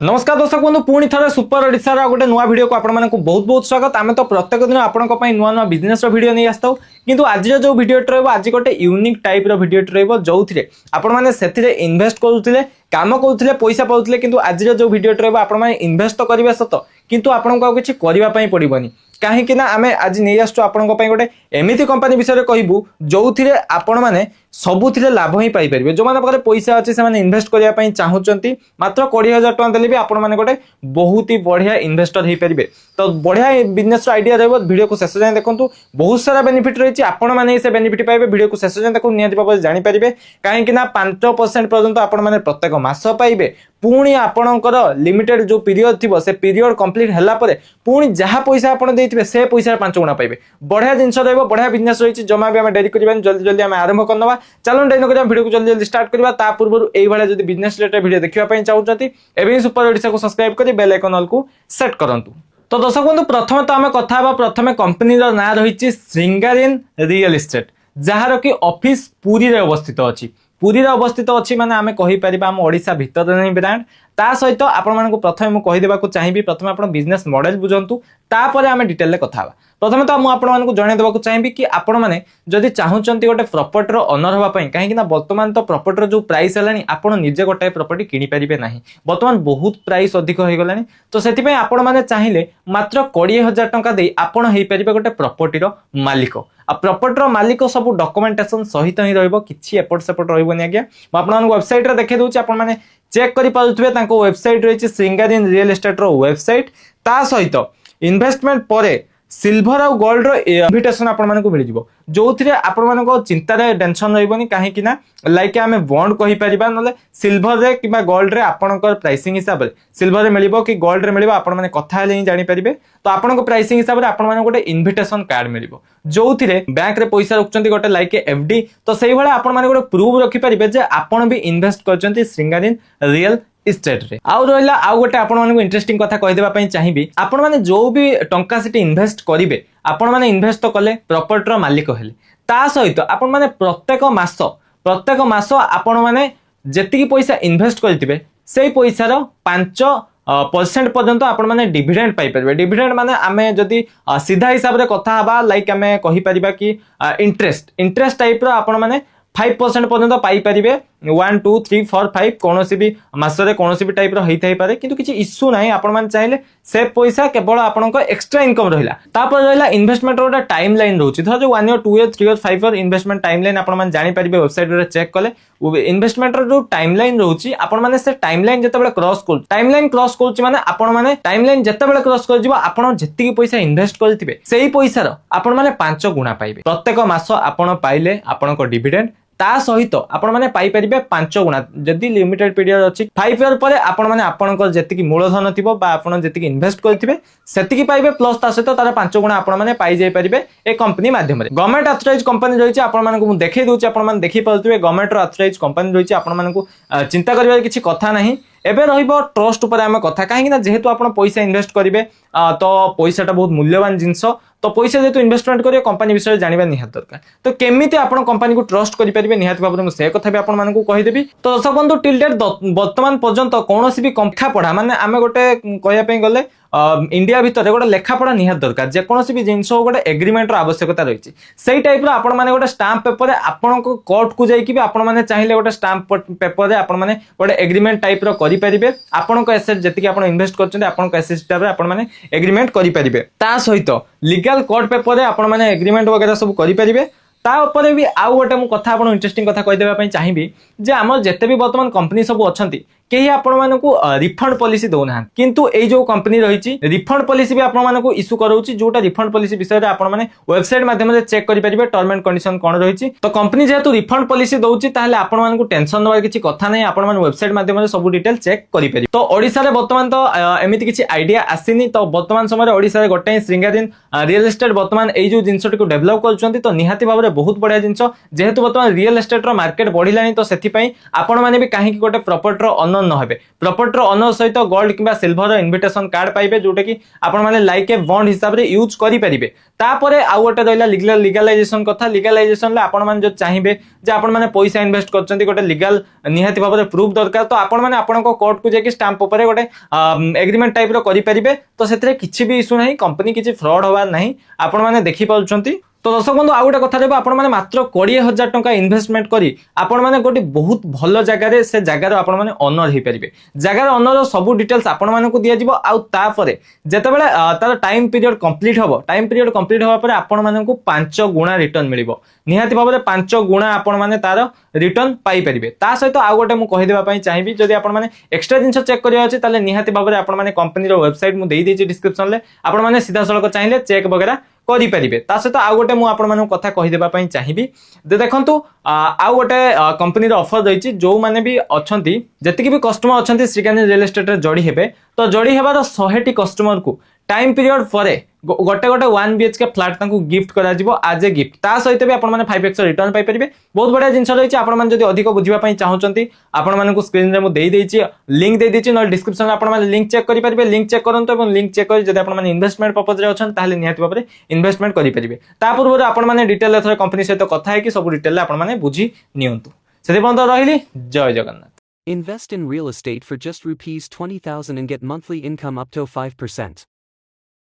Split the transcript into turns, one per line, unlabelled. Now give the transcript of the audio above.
नमस्कार दर्शक बंधु पुणी थे सुपर ओडिशार गोटे नुआ वीडियो को आपको बहुत बहुत स्वागत। आम तो प्रत्येक दिन आपंपाई नुआ नुआ बिजनेस वीडियो नहीं आसता किंतु आज जो वीडियो रहा आज गोटे यूनिक टाइप वीडियो रहा जो थे आपने इन्वेस्ट करुले काम करुले पैसा पाते कि आज जो वीडियो रहा आप इन्वेस्ट तो करेंगे सत किंतु आपको किसी करने पड़ोनी कहीं आम आज नहीं आसु आपण गोटे एमती कंपनी विषय कहबू जो थे आपण मैंने सबुथिरे लाभ ही पाइपर जो मैंने पाखे पैसा अच्छे से इन्वेस्ट करने चाहूँगी मात्र 20,000 टଙ୍କା देले भी आपण मैंने गोटे बहुत ही बढ़िया इन्वेस्टर हो पारे। तो बढ़िया बिजनेस आइडिया रहा वीडियो को शेष जाए देखो बहुत सारा बेनिफिट रही आपण मैंने से बेनिफिट पाइबे वीडियो को शेष जाए देखो निहत भाव जानीपारे कहीं 5% पर्यंत आपण मैंने प्रत्येक मास पाइबे पुणी आपणकर लिमिटेड जो पीरियड थी से पीरियड कंप्लीट है पुणी जहाँ पैसा आप से पैसा 5 गुणा पाइबे। बढ़िया जिनस रहा बढ़िया बिजनेस रही जमा भी आम डेरी करवा जल्दी जल्दी आम आरंभ करना चलो डेरी कर वीडियो को जल्दी जल्दी स्टार्ट करवा पूर्व यही बिजनेस रिलेटेड वीडियो देखा चाहते एवं सुपर ओडिशा को सब्सक्राइब कर बेल आइकन ऑल को सेट करूँ। तो दर्शक बंधु प्रथम तो आम कथा प्रथम कंपनी ना रही श्रृंगारीन रियल इस्टेट जार कि ऑफिस पुरी रे अवस्थित अच्छी पुरी रे अवस्थित अच्छी माने आमे कहि परिबा हम ओडिशा भितर नहीं ब्रांड ता सहित आपण मानकु प्रथम मु कहि देबा को चाहिबी प्रथम आपण बिजनेस मॉडल बुझंतु तापर आमे डिटेल ले कथा बा। प्रथम तो मु आपण मानकु जणे देबा को चाहिबी कि आपण माने जदि चाहुचंती गोटे प्रॉपर्टी रो ओनर होबा पई काहे कि ना वर्तमान तो प्रॉपर्टी रो जो प्राइस हलानी आपण निजे गोटे प्रॉपर्टी किनि परिबे नाही वर्तमान बहुत प्राइस अधिक होई गलानी तो सेति पई आपण माने चाहिले मात्र 20,000 टଙ୍କା देई आपण हेई परिबे गोटे प्रॉपर्टी रो मालिक आ प्रॉपर्टी रो मालिक सब डॉक्यूमेंटेशन सहित ही रहइबो किछि एपट सेपट रहइबोनी आज्ञा म आपण वेबसाइट रे देखै दोछि आपण माने चेक करि पारुथबे तांको वेबसाइट रही श्रृंगारीन रियल एस्टेट रो वेबसाइट ता सहित इन्वेस्टमेंट परे सिल्वर और गोल्ड रो इनविटेशन आपण मानकु मिल जिवो जो थे आपण मानको चिंता रे टेंशन रहइबोनी काहे कि ना लाइक आमे बॉन्ड कहि परिबा नले सिल्वर रे किबा गोल्ड रे आपणकर प्राइसिंग हिसाब रे सिल्वर रे मिलिबो कि गोल्ड रे मिलिबो आपण माने कथा हेले ही जानि परिबे। तो आपणको प्राइसिंग हिसाब रे आपण माने गोटे इनविटेशन कार्ड मिलिबो जो थे बैंक रे पैसा रखचंती गोटे लाइक एफडी तो सेही भले आपण माने गोटे प्रूफ रखि परिबे जे आपण भी इन्वेस्ट करचंती श्रृंगारीन रियल इस्टेट रे आउ रहिला आउ गोटे आपण मानकु इंटरेस्टिंग कथा कहि देबा पई चाहिबी आपण माने जो भी टंका सिटी इन्वेस्ट करिवे आपण माने इन्वेस्ट तो कले प्रॉपर्टी रो मालिक हेले ता सहित आपण माने प्रत्येक मास आपण माने जेतिकी पैसा इन्वेस्ट करथिबे सेही पैसा रो 5% पर्यंत आपण माने डिविडेंड पाई परबे। डिविडेंड माने आमे जदी सीधा हिसाब रे कथा हबा लाइक आमे कहि परिबा कि इंटरेस्ट टाइप रो आपण माने 5% पर्यंत पाई परिबे 1 2 3 4 5 कोनोसी भी मासरे कोनोसी भी टाइप रो हेई थाई पारे किंतु किछि इश्यू नाही आपण मान चाहिले से पैसा केवल आपनको एक्स्ट्रा इनकम रहिला। तापर रहिला इन्वेस्टमेंट रो टाइम लाइन रहउछि धर जो 1 year 2 year 3 year 5 year investment time line आपण मान जानि परिबे वेबसाइट रे चेक कले इन्वेस्टमेंट रो जो टाइम लाइन रहउछि आपण माने से टाइम लाइन जते बेले क्रॉस करछि माने आपण माने टाइम लाइन जते बेले क्रॉस कर जिवो आपण जेतिकी पैसा इन्वेस्ट करथिबे सेही पैसा रो आपण माने 5 गुणा पाइबे प्रत्येक मास आपण पाइले आपनको डिविडेंड ता सहित आपण माने पाई परिबे 5 गुणा जदी लिमिटेड पीरियड अछि 5 ईयर परे आपण माने आपनकर जेतिकी मूलधन थिबो बा आपण जेतिकी इन्वेस्ट करथिबे सेतिकी पाइबे प्लस ता सहित तार 5 गुणा आपण माने पाई जाय परिबे ए कंपनी माध्यम रे। गवर्नमेंट ऑथराइज कंपनी रहिछि आपण मानकु मु देखै दोछि आपण माने देखि पाउथिबे गवर्नमेंट रो ऑथराइज कंपनी रहिछि आपण मानकु चिंता करबा किछि कथा नाही एबे रहिबो ट्रस्ट ऊपर आमे कथा काहे कि ना जेहेतु आपण पैसा इन्वेस्ट करिवे तो पैसाटा बहुत मूल्यवान जिंस तो पैसा जेतु इन्वेस्टमेंट करिवे कंपनी विषय जानिबा निहात दरकार तो केमिति आपण कंपनी को ट्रस्ट करि परिबे निहात भाबरे मु से कथा भी आपण मानकु कहि देबी। तो दर्शक बंधु टिल डेट वर्तमान पर्यंत कोनोसी भी कंखा पढ़ा माने आमे गोटे कहया पे गले इंडिया भितर गोटे लेखा पढ़ा निहात दरकार जे कोनोसी भी जिंस गोटे एग्रीमेंट रो आवश्यकता रहिछि सेही टाइप रो आपण माने गोटे स्टाम्प पेपर रे आपण को कोर्ट को जाई कि भी आपण माने चाहिले गोटे स्टाम्प पेपर रे आपण माने गोटे एग्रीमेंट टाइप रो करि परिबे आपण को एसेट जेतिकी आपण इन्वेस्ट करछन आपण को एसेट रे आपण माने एग्रीमेंट करि परिबे ता सहित लीगल कोर्ट पेपर रे आपण माने एग्रीमेंट वगैरह सब करि परिबे। ता ऊपर भी आउ गोटे मु कथा आपण इंटरेस्टिंग कथा कहि देबा पई चाहिबी जे हमर जते भी वर्तमान कंपनी सब अछंती केही आपण मानकु रिफंड पॉलिसी दोना किंतु ए जो कंपनी रहिछि रिफंड पॉलिसी भी आपण मानकु इशू करूछि जोटा रिफंड पॉलिसी विषय रे आपण माने वेबसाइट माध्यम रे चेक करि परिबे टर्म एंड कंडीशन कोन रहिछि। तो कंपनी जेतु रिफंड पॉलिसी दोछि ताले आपण मानकु टेंशन नवा किछि कथा नै आपण मान वेबसाइट माध्यम रे सब डिटेल चेक करि परिबे। तो ओडिसा रे वर्तमान तो एमिति किछि आईडिया आसिनी तो वर्तमान समय रे ओडिसा रे गोटे श्रृंगारीन रियल एस्टेट वर्तमान ए जो जिंसटी को डेवलप करछंती तो निहाती भाबरे बहुत बढ़िया जिंस जेहेतु वर्तमान रियल एस्टेट रो मार्केट बढ़िलानी तो सेथि पई आपण माने भी काहे कि गोटे प्रॉपर्टी रो ओनर न हेबे प्रॉपर्टी ओनर सहित गोल्ड किंबा सिल्वर इनविटेशन कार्ड पाइबे जोटा कि आपण माने लाइक ए बॉन्ड हिसाब रे यूज करि परिबे। तापरे आउ गोटे रहिला लीगलाइजेशन कथा। लीगलाइजेशन ले आपण माने जो चाहिबे जे आपण माने पैसा इन्वेस्ट करचंती गोटे लीगल निहाती भाव में प्रूफ दरकार तो आपण माने आपण कोर्ट को जाके स्टाम्प ऊपर गोटे एग्रीमेंट टाइप रो करि परिबे। तो सेतरे किछि भी इशू नहीं, कंपनी किछि फ्रॉड होबार नहीं, आपण माने देखि पाउछंती। तो दर्शक बंधु आउ गोटे कथा आपण माने मात्र 20,000 टंका इन्वेस्टमेंट करी आपण माने गोटे बहुत भल जगह से जगार आपण माने ओनर हे परिबे। जगार ओनर सब डिटेल्स आपण माने को दिया जिवो। आउ तापरे जेतेबेले तार टाइम पीरियड कंप्लीट हबो, टाइम पीरियड कंप्लीट हबा परे आपण माने को 5 गुणा रिटर्न मिलिबो। निहाती भाव में 5 गुणा आपण माने तार रिटर्न पाई परिबे। ता सहित आउ गोटे मु कहि देबा पई चाहिबी जदि आपण माने एक्स्ट्रा जिंस चेक करिया अछि ताले निहाती भाव में आपण माने कंपनी रो वेबसाइट मु देई देछि डिस्क्रिप्शन ले, आपण माने सीधा सळक चाहिले चेक वगैरह करि परिबे। ता सहित आउ गोटे मु आपण माने कथा कहि देबा पई चाहिबी जे देखंतु आउ गोटे कंपनी रो ऑफर दैछि जो माने भी अछंती जति भी कस्टमर अछंती श्रीकांत रियल एस्टेट रे जोड़ी हेबे तो जोड़ी हेबार 100 टी कस्टमर को टाइम पीरियड परे गोटे गोटे 1 BHK फ्लैट तांकू गिफ्ट करा जिवो आज ए गिफ्ट। ता सहित भी आपण माने 5x रिटर्न पाई परिबे। बहुत बढिया जिंस रहिछि। आपण माने जदि अधिक बुझिबा पई चाहउचंती आपण माने को स्क्रीन रे मु देई देछि लिंक देई देछि न डिस्क्रिप्शन रे आपण माने लिंक चेक करि परिबे। लिंक चेक करंतु एवं लिंक चेक करि जदि आपण माने इन्वेस्टमेंट पर्पस रे अछन ताले निहाती भाबरे इन्वेस्टमेंट करि परिबे। ता पूर्व आपण माने डिटेल एथरे कंपनी सहित कथा है कि सब डिटेल आपण माने बुझी नियंतु। सेति बंद रहिली। जय Jagannath.
Invest in real estate for just Rs 20,000 and get monthly income up to 5%.